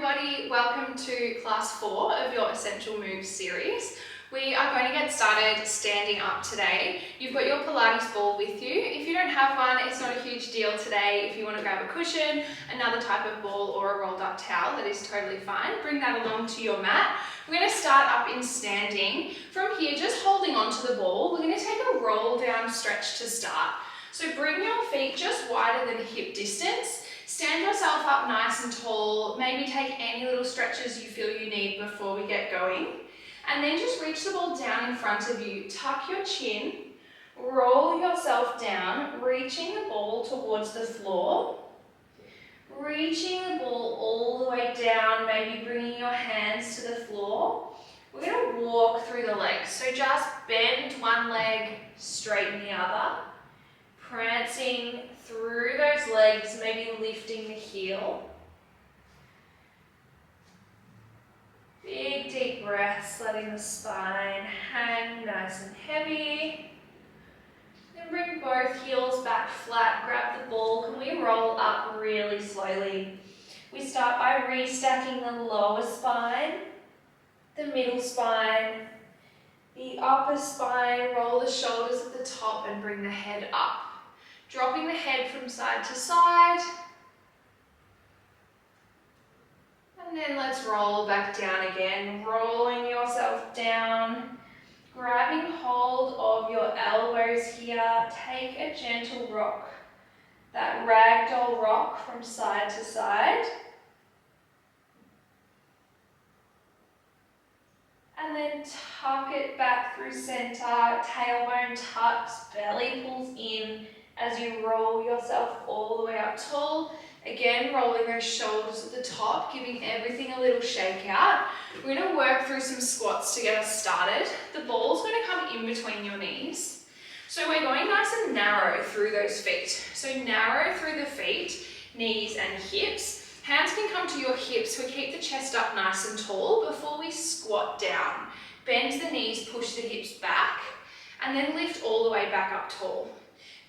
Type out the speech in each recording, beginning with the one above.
everybody, welcome to class 4 of your Essential Moves series. We are going to get started standing up today. You've got your Pilates ball with you. If you don't have one, it's not a huge deal today. If you want to grab a cushion, another type of ball or a rolled up towel, that is totally fine. Bring that along to your mat. We're going to start up in standing. From here, just holding onto the ball, we're going to take a roll down stretch to start. So bring your feet just wider than hip distance. Stand yourself up nice and tall. Maybe take any little stretches you feel you need before we get going. And then just reach the ball down in front of you. Tuck your chin, roll yourself down, reaching the ball towards the floor. Reaching the ball all the way down, maybe bringing your hands to the floor. We're going to walk through the legs. So just bend one leg, straighten the other. Prancing through those legs, maybe lifting the heel. Big deep breaths, letting the spine hang nice and heavy. Then bring both heels back flat, grab the ball. Can we roll up really slowly? We start by restacking the lower spine, the middle spine, the upper spine. Roll the shoulders at the top and bring the head up. Dropping the head from side to side. And then let's roll back down again, rolling yourself down, grabbing hold of your elbows here. Take a gentle rock, that ragdoll rock from side to side. And then tuck it back through center, tailbone tucks, belly pulls in as you roll yourself all the way up tall. Again, rolling those shoulders at the top, giving everything a little shake out. We're going to work through some squats to get us started. The ball's going to come in between your knees. So we're going nice and narrow through those feet. So narrow through the feet, knees and hips. Hands can come to your hips. We keep the chest up nice and tall before we squat down. Bend the knees, push the hips back, and then lift all the way back up tall.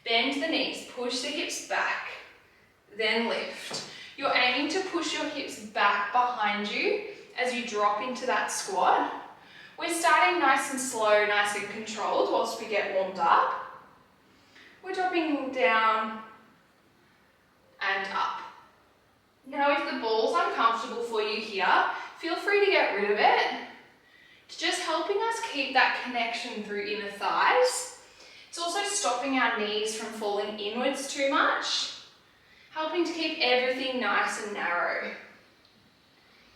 Bend the knees, push the hips back, then lift. You're aiming to push your hips back behind you as you drop into that squat. We're starting nice and slow, nice and controlled whilst we get warmed up. We're dropping down and up. Now if the ball's uncomfortable for you here, feel free to get rid of it. It's just helping us keep that connection through inner thighs. It's also stopping our knees from falling inwards too much, helping to keep everything nice and narrow.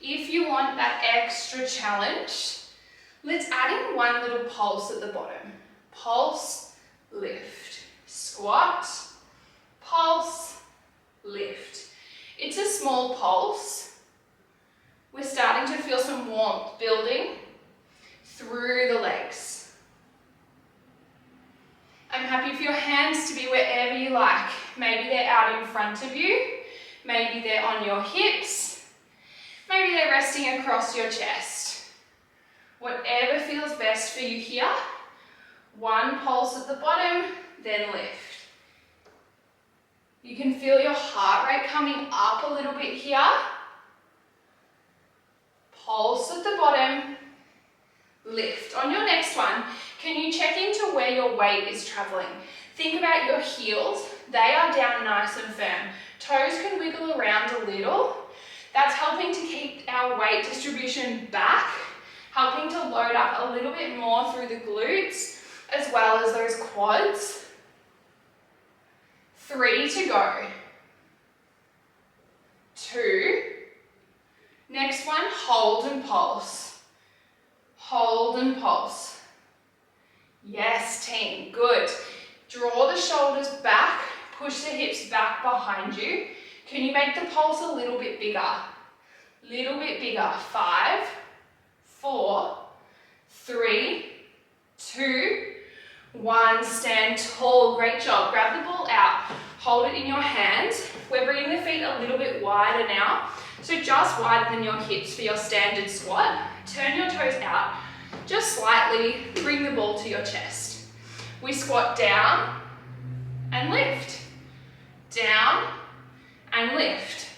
If you want that extra challenge, let's add in one little pulse at the bottom. Pulse, lift. Squat, pulse, lift. It's a small pulse. We're starting to feel some warmth building through the legs. I'm happy for your hands to be wherever you like. Maybe they're out in front of you. Maybe they're on your hips. Maybe they're resting across your chest. Whatever feels best for you here. One pulse at the bottom, then lift. You can feel your heart rate coming up a little bit here. Pulse at the bottom, lift. On your next one, can you check into where your weight is traveling? Think about your heels. They are down nice and firm. Toes can wiggle around a little. That's helping to keep our weight distribution back, helping to load up a little bit more through the glutes, as well as those quads. 3 to go. 2. Next one, hold and pulse. Hold and pulse. Yes, team, good. Draw the shoulders back, push the hips back behind you. Can you make the pulse a little bit bigger? Little bit bigger. 5, 4, 3, 2, 1. Stand tall. Great job. Grab the ball out. Hold it in your hands. We're bringing the feet a little bit wider now. So just wider than your hips for your standard squat. Turn your toes out just slightly. Bring the ball to your chest. We squat down and lift. Down and lift.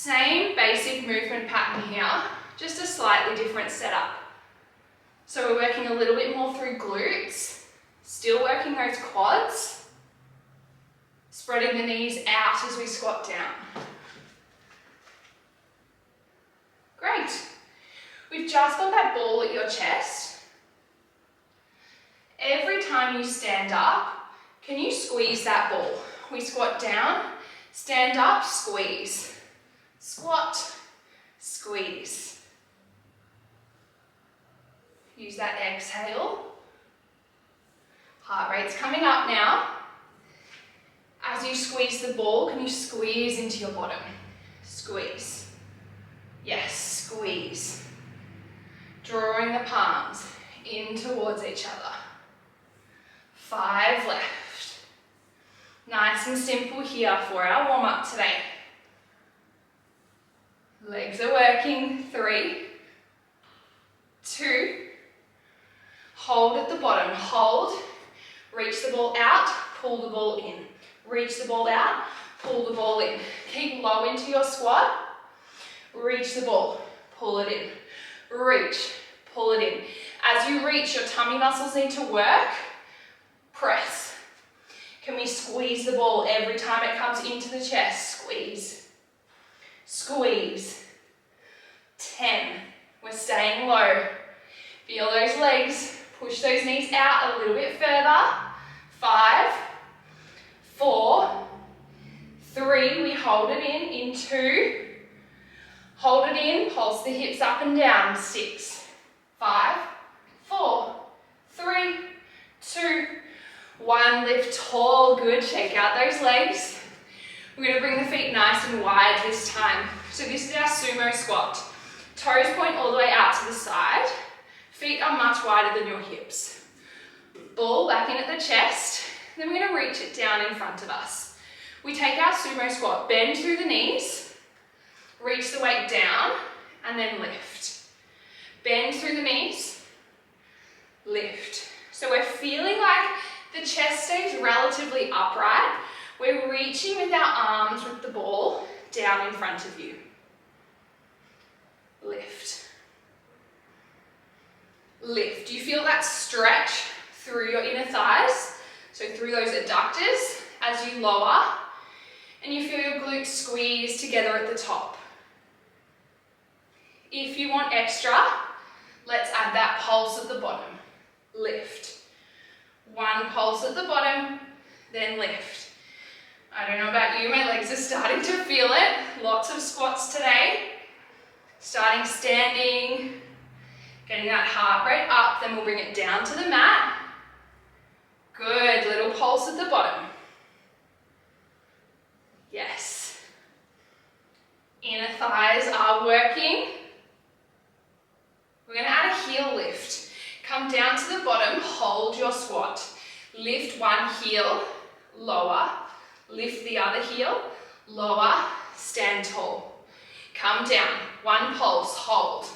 Same basic movement pattern here, just a slightly different setup. So we're working a little bit more through glutes, still working those quads, spreading the knees out as we squat down. Great. We've just got that ball at your chest. Every time you stand up, can you squeeze that ball? We squat down, stand up, squeeze. Squat, squeeze. Use that exhale. Heart rate's coming up now. As you squeeze the ball, can you squeeze into your bottom? Squeeze. Yes, squeeze. Drawing the palms in towards each other. 5 left. Nice and simple here for our warm-up today. Legs are working. 3, 2, hold at the bottom, hold, reach the ball out, pull the ball in. Reach the ball out, pull the ball in. Keep low into your squat, reach the ball, pull it in. Reach, pull it in. As you reach, your tummy muscles need to work. Press. Can we squeeze the ball every time it comes into the chest? Squeeze. Squeeze. 10. We're staying low. Feel those legs. Push those knees out a little bit further. 5, 4, 3. We hold it in 2. Hold it in. Pulse the hips up and down. 6, 5, 4, 3, 2, 1. Lift tall. Good. Check out those legs. We're going to bring the feet nice and wide this time. So this is our sumo squat. Toes point all the way out to the side. Feet are much wider than your hips. Ball back in at the chest. Then we're going to reach it down in front of us. We take our sumo squat, bend through the knees, reach the weight down, and then lift. Bend through the knees, lift. So we're feeling like the chest stays relatively upright. We're reaching with our arms with the ball down in front of you. Lift. Lift. Do you feel that stretch through your inner thighs? So through those adductors as you lower, and you feel your glutes squeeze together at the top. If you want extra, let's add that pulse at the bottom. Lift. 1 pulse at the bottom, then lift. I don't know about you, my legs are starting to feel it. Lots of squats today. Starting standing, getting that heart rate up, then we'll bring it down to the mat. Good, little pulse at the bottom. Yes. Inner thighs are working. We're going to add a heel lift. Come down to the bottom, hold your squat. Lift one heel, lower. Lift the other heel, lower, stand tall. Come down, 1 pulse, hold.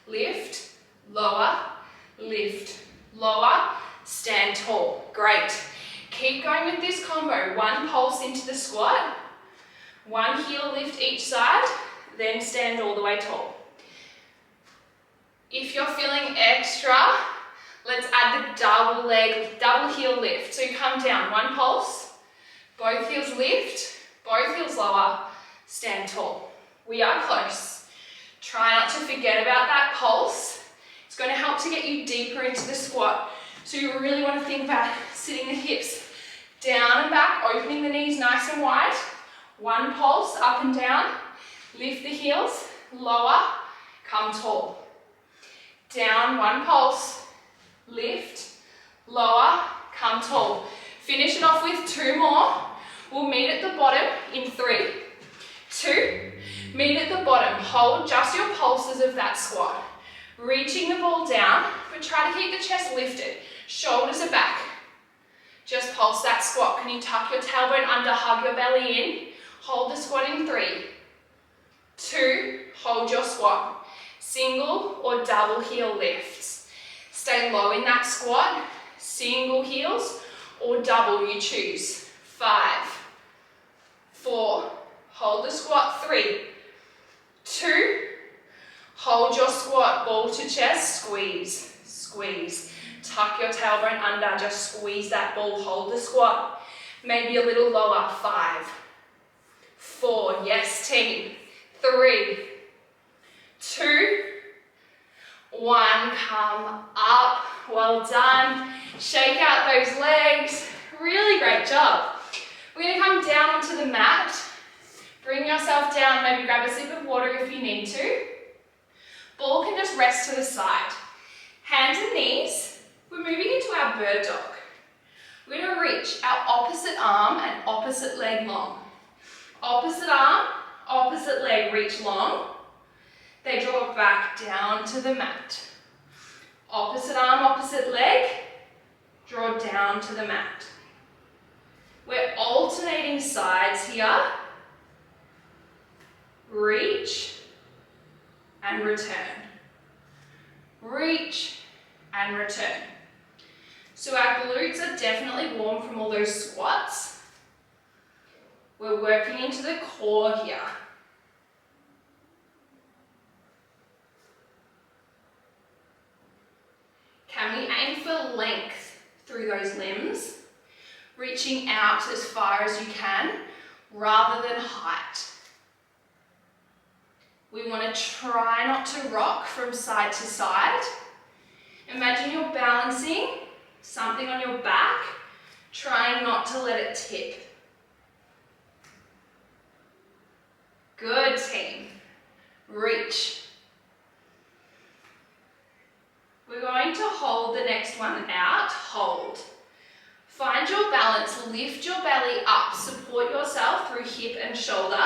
Lift, lower, stand tall. Great. Keep going with this combo. 1 pulse into the squat, 1 heel lift each side, then stand all the way tall. If you're feeling extra, let's add the double heel lift. So you come down, 1 pulse, both heels lift, both heels lower, stand tall. We are close. Try not to forget about that pulse. It's going to help to get you deeper into the squat. So you really want to think about sitting the hips down and back, opening the knees nice and wide. 1 pulse, up and down. Lift the heels, lower, come tall. Down, 1 pulse, lift, lower, come tall. Finish it off with 2 more. We'll meet at the bottom in 3, 2, meet at the bottom. Hold just your pulses of that squat. Reaching the ball down, but try to keep the chest lifted. Shoulders are back. Just pulse that squat. Can you tuck your tailbone under, hug your belly in? Hold the squat in 3, 2, hold your squat. Single or double heel lifts. Stay low in that squat. Single heels or double, you choose. 5, 4, hold the squat. 3, 2, squeeze, squeeze. Tuck your tailbone under, just squeeze that ball, hold the squat. Maybe a little lower, 5, 4, yes team, 3, 2, 1, come up, well done. Shake out those legs, really great job. We're gonna come down onto the mat, bring yourself down, maybe grab a sip of water if you need to. Ball can just rest to the side. Hands and knees, we're moving into our bird dog. We're gonna reach our opposite arm and opposite leg long. Opposite arm, opposite leg reach long. They draw back down to the mat. Opposite arm, opposite leg, draw down to the mat. We're alternating sides here. Reach and return. Reach and return. So our glutes are definitely warm from all those squats. We're working into the core here. Can we aim for length through those limbs? Reaching out as far as you can, rather than height. We want to try not to rock from side to side. Imagine you're balancing something on your back, trying not to let it tip. Good team. Reach. We're going to hold the next one out, hold. Find your balance, lift your belly up, support yourself through hip and shoulder.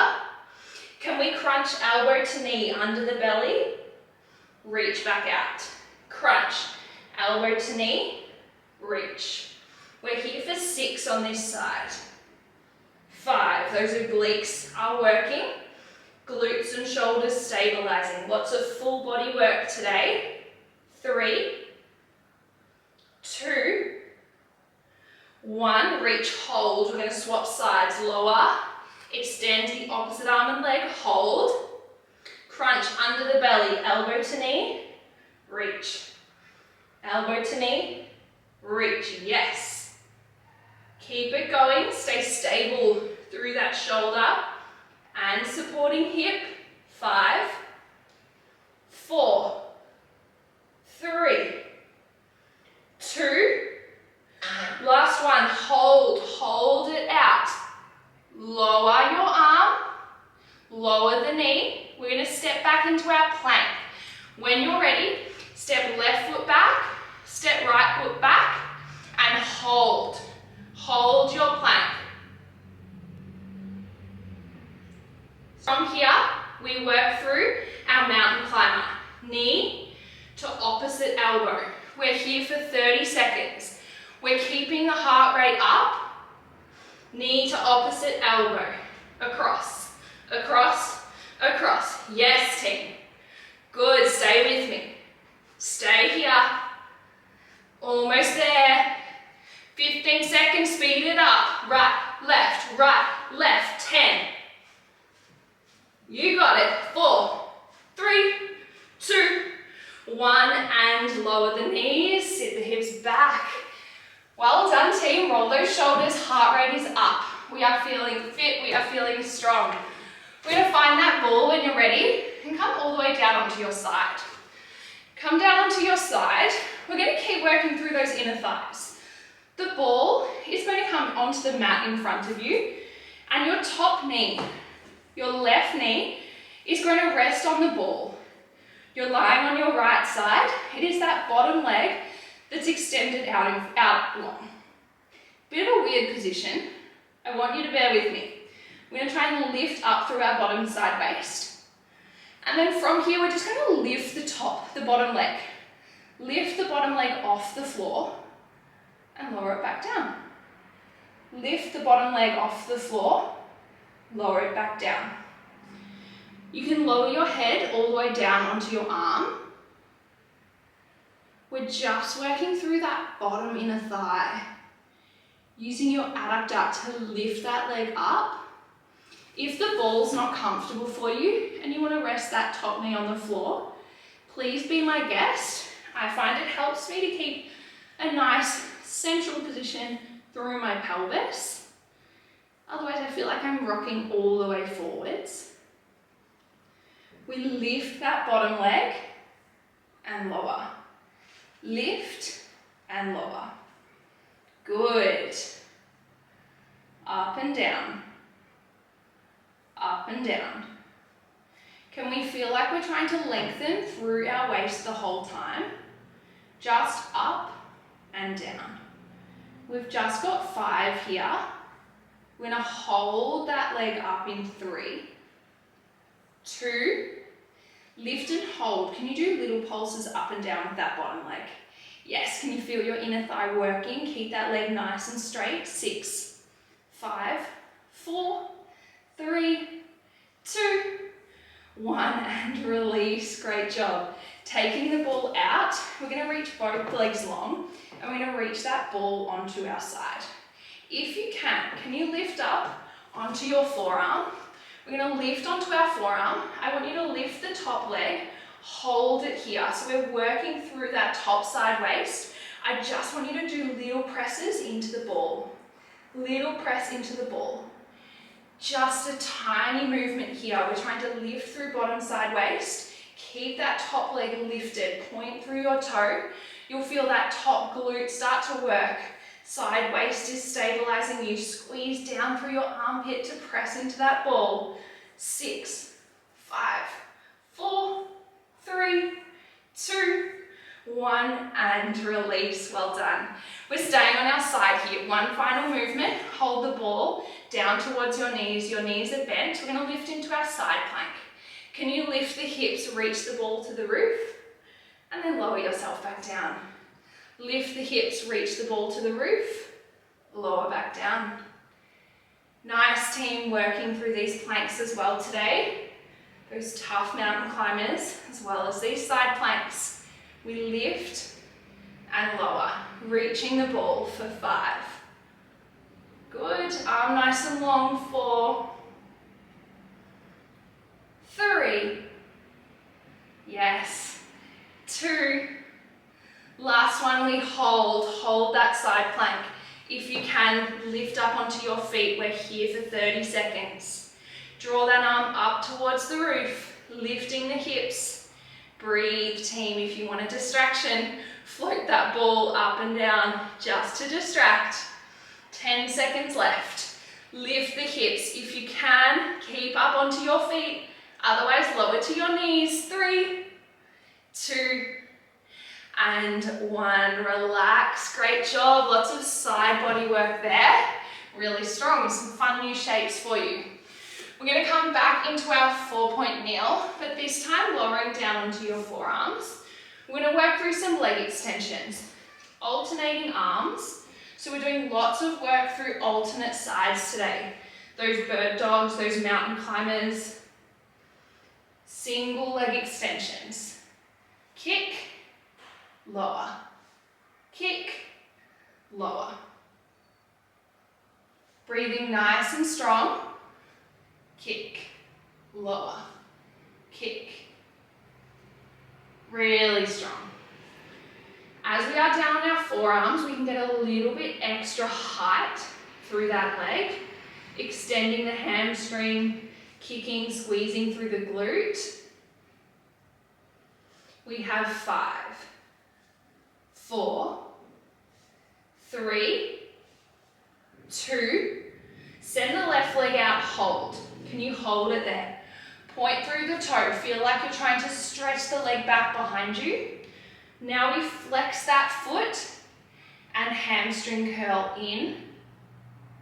Can we crunch elbow to knee under the belly? Reach back out. Crunch, elbow to knee, reach. We're here for 6 on this side. 5, those obliques are working. Glutes and shoulders stabilizing. Lots of full body work today. 3, 2, 1, reach, hold. We're going to swap sides, lower, extend the opposite arm and leg, hold, crunch under the belly, elbow to knee, reach, elbow to knee, reach, yes. Keep it going, stay stable through that shoulder and supporting hip, 5, 4, 3, 2, last one, hold it out. Lower your arm, lower the knee. We're going to step back into our plank. When you're ready, step left foot back, step right foot back, and hold. Hold your plank. From here, we work through our mountain climber. Knee to opposite elbow. We're here for 30 seconds. We're keeping the heart rate up. Knee to opposite elbow. Across, across, across. Yes, team. Good, stay with me. Stay here. Almost there. 15 seconds, speed it up. Right, left, 10. You got it. 4, 3, 2, 1, and lower the knees, sit the hips back. Well done, team. Roll those shoulders, heart rate is up. We are feeling fit, we are feeling strong. We're going to find that ball when you're ready and come all the way down onto your side. Come down onto your side. We're going to keep working through those inner thighs. The ball is going to come onto the mat in front of you, and your top knee, your left knee, is going to rest on the ball. You're lying on your right side. It is that bottom leg that's extended out long. Bit of a weird position. I want you to bear with me. We're going to try and lift up through our bottom side waist. And then from here, we're just going to lift the bottom leg. Lift the bottom leg off the floor and lower it back down. Lift the bottom leg off the floor, lower it back down. You can lower your head all the way down onto your arm. We're just working through that bottom inner thigh, using your adductor to lift that leg up. If the ball's not comfortable for you and you want to rest that top knee on the floor, please be my guest I find it helps me to keep a nice central position through my pelvis. Otherwise I feel like I'm rocking all the way forwards. We lift that bottom leg and lower. Lift and lower. Good. Up and down. Up and down. Can we feel like we're trying to lengthen through our waist the whole time? Just up and down. We've just got 5 here. We're going to hold that leg up in 3, 2, lift and hold. Can you do little pulses up and down with that bottom leg? Yes, can you feel your inner thigh working? Keep that leg nice and straight. 6, 5, 4, 3, 2, 1, and release. Great job. Taking the ball out, we're going to reach both legs long, and we're going to reach that ball onto our side. If you can you lift up onto your forearm? We're going to lift onto our forearm. I want you to lift the top leg, hold it here. So we're working through that top side waist. I just want you to do little presses into the ball. Little press into the ball. Just a tiny movement here. We're trying to lift through bottom side waist. Keep that top leg lifted. Point through your toe. You'll feel that top glute start to work. Side waist is stabilizing you. Squeeze down through your armpit to press into that ball. 6, 5, 4, 3, 2, 1, and release. Well done. We're staying on our side here. One final movement. Hold the ball down towards your knees. Your knees are bent. We're going to lift into our side plank. Can you lift the hips, reach the ball to the roof, and then lower yourself back down. Lift the hips, reach the ball to the roof, lower back down. Nice team working through these planks as well today. Those tough mountain climbers, as well as these side planks. We lift and lower, reaching the ball for 5. Good, arm nice and long. 4, 3, yes, 2, last one, we hold that side plank. If you can, lift up onto your feet. We're here for 30 seconds. Draw that arm up towards the roof, lifting the hips. Breathe, team. If you want a distraction, float that ball up and down just to distract. 10 seconds left. Lift the hips. If you can, keep up onto your feet. Otherwise, lower to your knees. 3, 2, and 1. Relax. Great job. Lots of side body work there. Really strong. Some fun new shapes for you. We're going to come back into our 4-point kneel, but this time lowering down onto your forearms. We're going to work through some leg extensions. Alternating arms. So we're doing lots of work through alternate sides today. Those bird dogs, those mountain climbers. Single leg extensions. Kick, lower. Kick, lower. Breathing nice and strong. Kick, lower. Kick. Really strong. As we are down on our forearms, we can get a little bit extra height through that leg, extending the hamstring, kicking, squeezing through the glute. We have 5, 4, 3, 2, send the left leg out, hold. Can you hold it there? Point through the toe, feel like you're trying to stretch the leg back behind you. Now we flex that foot and hamstring curl in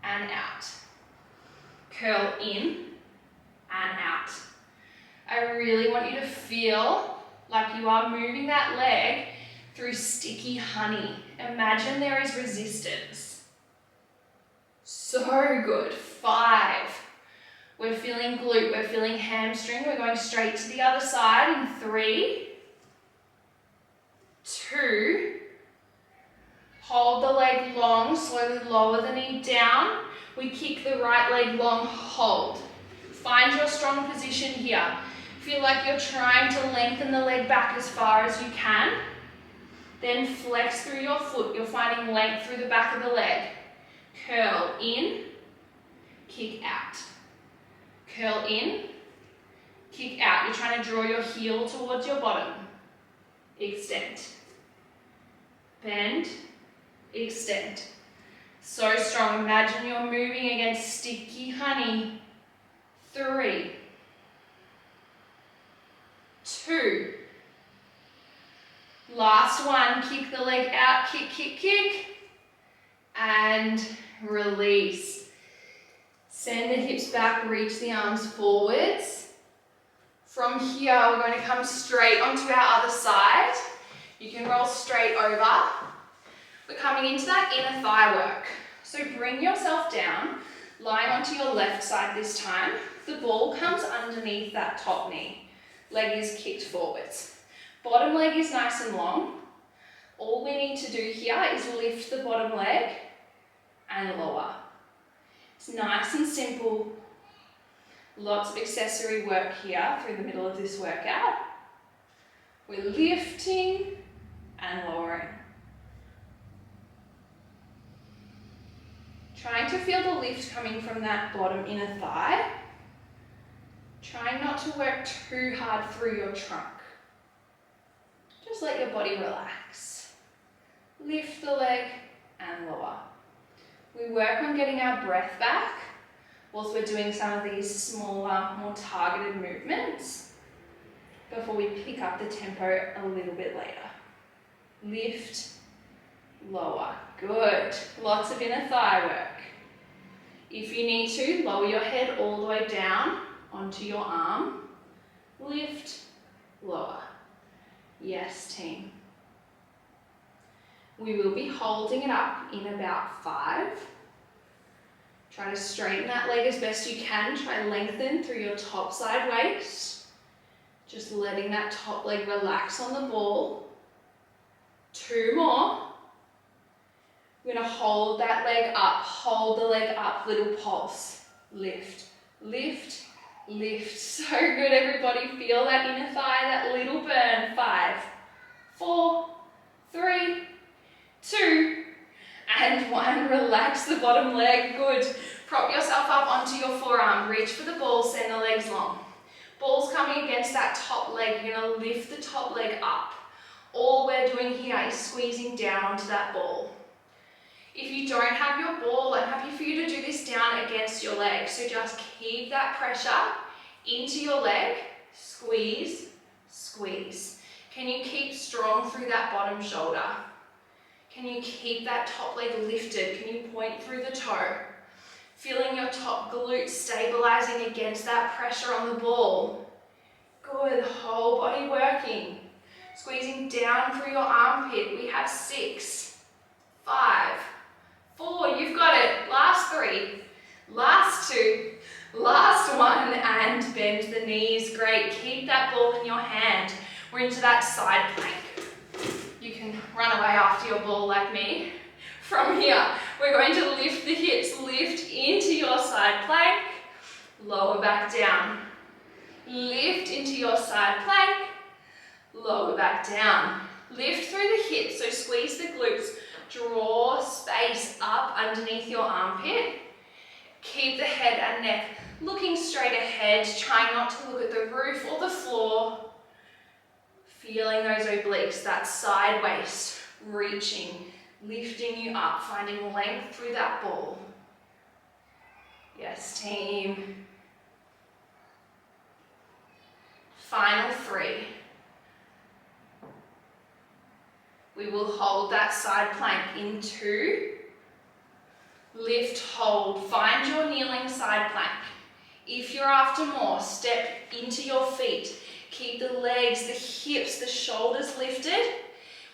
and out. Curl in and out. I really want you to feel like you are moving that leg through sticky honey. Imagine there is resistance. So good. 5. We're feeling glute, we're feeling hamstring. We're going straight to the other side in 3, 2, hold the leg long, slowly lower the knee down. We kick the right leg long, hold. Find your strong position here. Feel like you're trying to lengthen the leg back as far as you can. Then flex through your foot. You're finding length through the back of the leg. Curl in, kick out. Curl in, kick out. You're trying to draw your heel towards your bottom. Extend. Bend, extend. So strong. Imagine you're moving against sticky honey. 3, 2. Last one. Kick the leg out. Kick, kick, kick. And release. Send the hips back. Reach the arms forwards. From here, we're going to come straight onto our other side. You can roll straight over. We're coming into that inner thigh work. So bring yourself down, lying onto your left side this time. The ball comes underneath that top knee. Leg is kicked forwards. Bottom leg is nice and long. All we need to do here is lift the bottom leg and lower. It's nice and simple. Lots of accessory work here through the middle of this workout. We're lifting and lowering. Trying to feel the lift coming from that bottom inner thigh. Trying not to work too hard through your trunk. Just let your body relax. Lift the leg and lower. We work on getting our breath back whilst we're doing some of these smaller, more targeted movements before we pick up the tempo a little bit later. Lift, lower. Good. Lots of inner thigh work. If you need to, lower your head all the way down onto your arm. Lift, lower. Yes, team. We will be holding it up in about 5. Try to straighten that leg as best you can. Try to lengthen through your top side waist. Just letting that top leg relax on the ball. 2 more. We're going to hold that leg up. Hold the leg up, little pulse. Lift, lift, lift. So good, everybody. Feel that inner thigh, that little burn. 5, 4, 3, 2, and 1. Relax the bottom leg. Good. Prop yourself up onto your forearm. Reach for the ball. Send the legs long. Ball's coming against that top leg. You're going to lift the top leg up. All we're doing here is squeezing down onto that ball. If you don't have your ball, I'm happy for you to do this down against your leg. So just keep that pressure into your leg. Squeeze, squeeze. Can you keep strong through that bottom shoulder? Can you keep that top leg lifted? Can you point through the toe? Feeling your top glute stabilizing against that pressure on the ball. Good, whole body working. Squeezing down through your armpit. We have 6, 5, 4, you've got it. Last 3, last 2, last 1, and bend the knees. Great, keep that ball in your hand. We're into that side plank. You can run away after your ball like me. From here, we're going to lift the hips, lift into your side plank, lower back down. Lift into your side plank, lower back down. Lift through the hips, so squeeze the glutes. Draw space up underneath your armpit. Keep the head and neck looking straight ahead, trying not to look at the roof or the floor. Feeling those obliques, that side waist, reaching, lifting you up, finding length through that ball. Yes, team. Final 3. We will hold that side plank in 2. Lift, hold, find your kneeling side plank. If you're after more, step into your feet. Keep the legs, the hips, the shoulders lifted.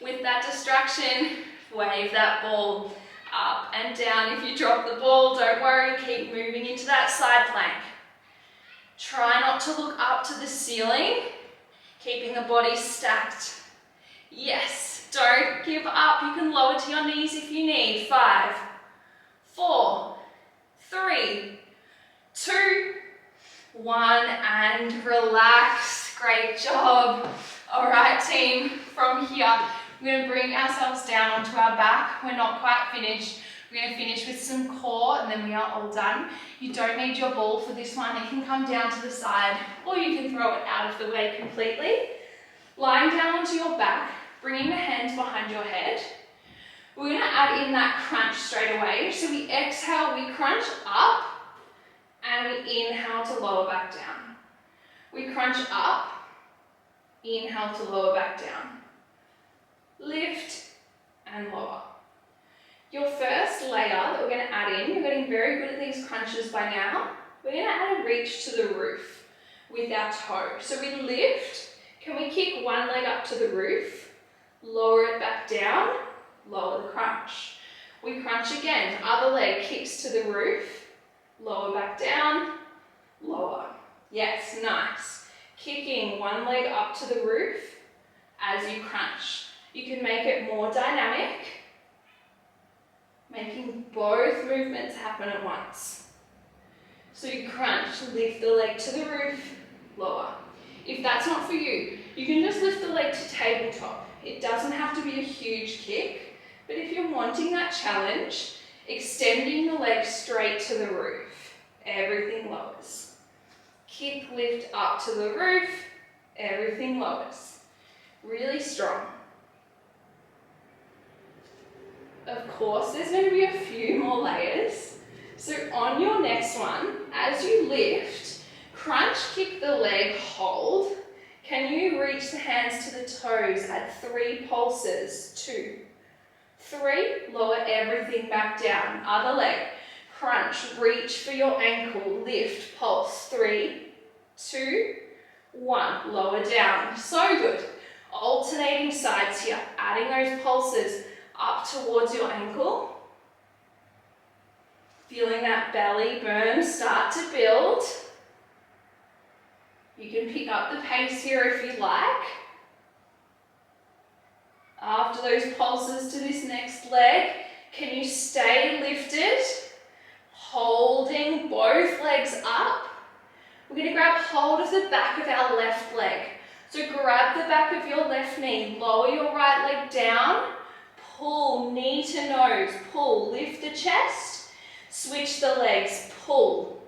With that distraction, wave that ball up and down. If you drop the ball, don't worry, keep moving into that side plank. Try not to look up to the ceiling, keeping the body stacked. Yes, don't give up. You can lower to your knees if you need. 5, 4, 3, 2, 1, and relax. Great job. All right, team, from here, We're going to bring ourselves down onto our back. We're not quite finished. We're going to finish with some core and then we are all done. You don't need your ball for this one. It can come down to the side or you can throw it out of the way completely. Lying down onto your back, bringing the hands behind your head. We're going to add in that crunch straight away. So we exhale, we crunch up, and we inhale to lower back down. We crunch up, inhale to lower back down. Lift and lower. Your first layer that we're going to add in, you're getting very good at these crunches by now. We're going to add a reach to the roof with our toe. So we lift. Can we kick one leg up to the roof, lower it back down, lower the crunch. We crunch again, other leg kicks to the roof, lower back down, lower. Yes, nice. Kicking one leg up to the roof as you crunch. You can make it more dynamic, making both movements happen at once. So you crunch, lift the leg to the roof, lower. If that's not for you, you can just lift the leg to tabletop. It doesn't have to be a huge kick, but if you're wanting that challenge, extending the leg straight to the roof, everything lowers. Kick, lift up to the roof, everything lowers. Really strong. Of course, there's going to be a few more layers. So on your next one, as you lift, crunch, kick the leg, hold. Can you reach the hands to the toes at 3 pulses? 2, 3, lower everything back down. Other leg, crunch, reach for your ankle, lift, pulse. 3, 2, 1, lower down. So good. Alternating sides here, adding those pulses up towards your ankle. Feeling that belly burn start to build. You can pick up the pace here if you like. After those pulses to this next leg, can you stay lifted? Holding both legs up. We're going to grab hold of the back of our left leg. So grab the back of your left knee, lower your right leg down, pull knee to nose, pull, lift the chest, switch the legs, pull,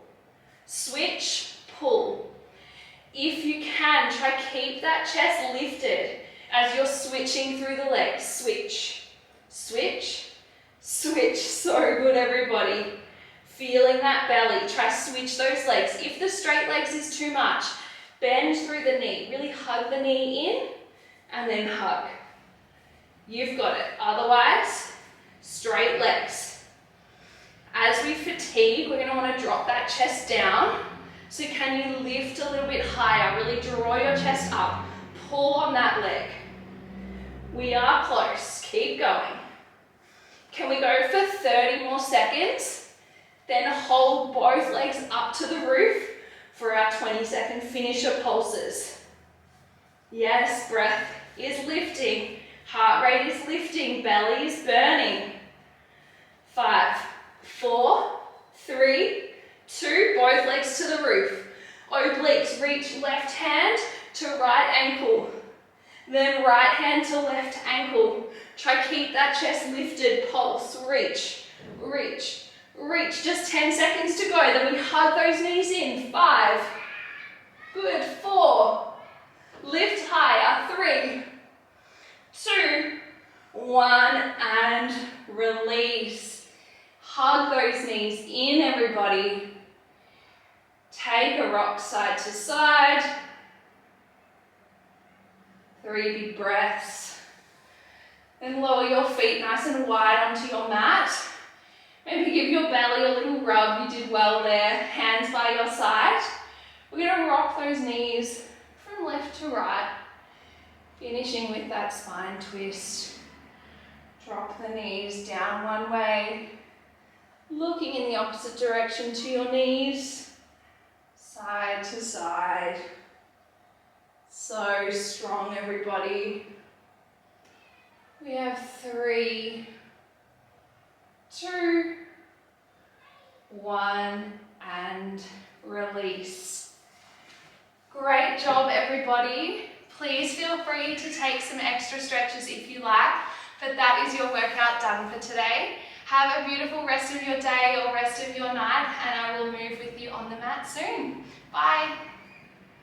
switch, pull. If you can, try keep that chest lifted as you're switching through the legs. Switch, switch, switch. So good, everybody. Feeling that belly. Try switch those legs. If the straight legs is too much, bend through the knee. Really hug the knee in and then hug. You've got it. Otherwise, straight legs. As we fatigue, we're going to want to drop that chest down. So can you lift a little bit higher? Really draw your chest up. Pull on that leg. We are close. Keep going. Can we go for 30 more seconds? Then hold both legs up to the roof for our 20-second finisher pulses. Yes, breath is lifting. Heart rate is lifting. Belly is burning. 5, 4, 3, 2, both legs to the roof. Obliques, reach left hand to right ankle. Then right hand to left ankle. Try keep that chest lifted, pulse, reach, reach, reach. Just 10 seconds to go. Then we hug those knees in. 5, good, 4, lift higher, 3, 2, 1, and release. Hug those knees in, everybody. Take a rock side to side. 3 big breaths. Then lower your feet nice and wide onto your mat. Maybe give your belly a little rub. You did well there. Hands by your side. We're going to rock those knees from left to right. Finishing with that spine twist. Drop the knees down one way. Looking in the opposite direction to your knees. Side to side. So strong, everybody. We have 3, 2, 1, and release. Great job, everybody. Please feel free to take some extra stretches if you like, but that is your workout done for today. Have a beautiful rest of your day or rest of your night, and I will move with you on the mat soon. Bye.